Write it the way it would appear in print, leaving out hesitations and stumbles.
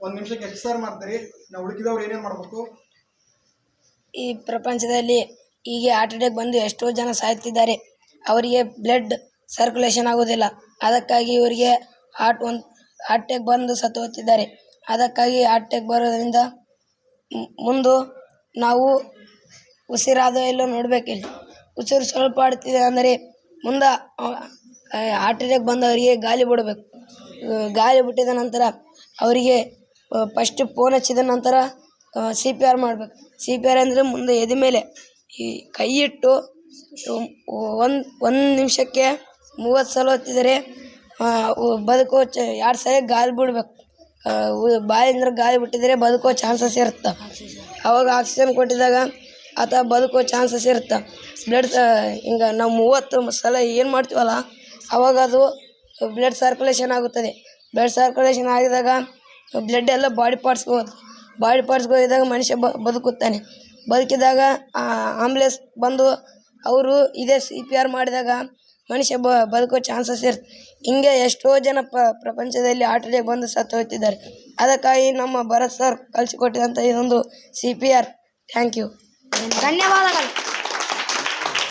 ಒಂದು ನಿಮಿಷಕ್ಕೆ ಎಷ್ಟು ಸಾರಿ ಮಾಡ್ತೀರಿ? ನಾವು ಉಳಿಕಿದವ್ರು ಏನೇನು ಮಾಡಬೇಕು? ಈ ಪ್ರಪಂಚದಲ್ಲಿ ಹೀಗೆ ಹಾರ್ಟ್ ಅಟ್ಯಾಕ್ ಬಂದು ಎಷ್ಟೋ ಜನ ಸಾಯ್ತಿದ್ದಾರೆ. ಅವರಿಗೆ ಬ್ಲಡ್ ಸರ್ಕ್ಯುಲೇಷನ್ ಆಗೋದಿಲ್ಲ. ಅದಕ್ಕಾಗಿ ಇವರಿಗೆ ಹಾರ್ಟ್ ಅಟ್ಯಾಕ್ ಬಂದು ಸತ್ತು ಹೋಗ್ತಿದ್ದಾರೆ. ಅದಕ್ಕಾಗಿ ಹಾರ್ಟ್ ಅಟ್ಯಾಕ್ ಬರೋದ್ರಿಂದ ಮುಂದೆ ನಾವು ಉಸಿರಾದ ಎಲ್ಲೋ ನೋಡಬೇಕಿಲ್ಲ. ಉಸಿರು ಸ್ವಲ್ಪ ಆಡ್ತಿದೆ ಅಂದರೆ ಮುಂದೆ ಹಾರ್ಟ್ ಅಟ್ಯಾಕ್ ಬಂದವರಿಗೆ ಗಾಳಿ ಬಿಡಬೇಕು. ಗಾಳಿ ಬಿಟ್ಟಿದ ನಂತರ ಅವರಿಗೆ ಫಸ್ಟ್ ಫೋನ್ ಹಚ್ಚಿದ ನಂತರ CPR ಮಾಡಬೇಕು. CPR ಅಂದರೆ ಮುಂದೆ ಎದೆ ಮೇಲೆ ಈ ಕೈ ಇಟ್ಟು ಒಂದು ನಿಮಿಷಕ್ಕೆ 30 ಸಲ ಹೊತ್ತಿದರೆ ಬದುಕೋ 2 ಸಲ ಗಾಳಿ ಬಿಡಬೇಕು. ಬಾಯಿಂದ ಗಾಳಿ ಬಿಟ್ಟಿದರೆ ಬದುಕೋ ಚಾನ್ಸಸ್ ಇರುತ್ತೆ. ಅವಾಗ ಆಕ್ಸಿಜನ್ ಕೊಟ್ಟಿದಾಗ ಆತ ಬದುಕೋ ಚಾನ್ಸಸ್ ಇರುತ್ತೆ. ಬ್ಲಡ್ ಹಿಂಗೆ ನಾವು 30 ಸಲ ಏನು ಮಾಡ್ತೀವಲ್ಲ ಅವಾಗ ಅದು ಬ್ಲಡ್ ಸರ್ಕ್ಯುಲೇಷನ್ ಆಗುತ್ತದೆ. ಬ್ಲಡ್ ಸರ್ಕ್ಯುಲೇಷನ್ ಆಗಿದಾಗ ಬ್ಲಡ್ ಎಲ್ಲ ಬಾಡಿ ಪಾರ್ಟ್ಸ್ಗೆ ಹೋಗಿದಾಗ ಮನುಷ್ಯ ಬದುಕುತ್ತಾನೆ. ಬದುಕಿದಾಗ ಆಂಬುಲೆನ್ಸ್ ಬಂದು ಅವರು ಇದೇ CPR ಮಾಡಿದಾಗ ಮನುಷ್ಯ ಬದುಕೋ ಚಾನ್ಸಸ್ ಇರುತ್ತೆ. ಹಿಂಗೆ ಎಷ್ಟೋ ಜನ ಪ್ರಪಂಚದಲ್ಲಿ ಹಾರ್ಟ್ ಅಟ್ಯಾಕ್ ಬಂದು ಸತ್ತು ಹೋಗ್ತಿದ್ದಾರೆ. ಅದಕ್ಕಾಗಿ ನಮ್ಮ ಭರತ್ ಸರ್ ಕಲಿಸಿಕೊಟ್ಟಿದಂಥ ಇದೊಂದು CPR. Thank you. ಧನ್ಯವಾದಗಳು.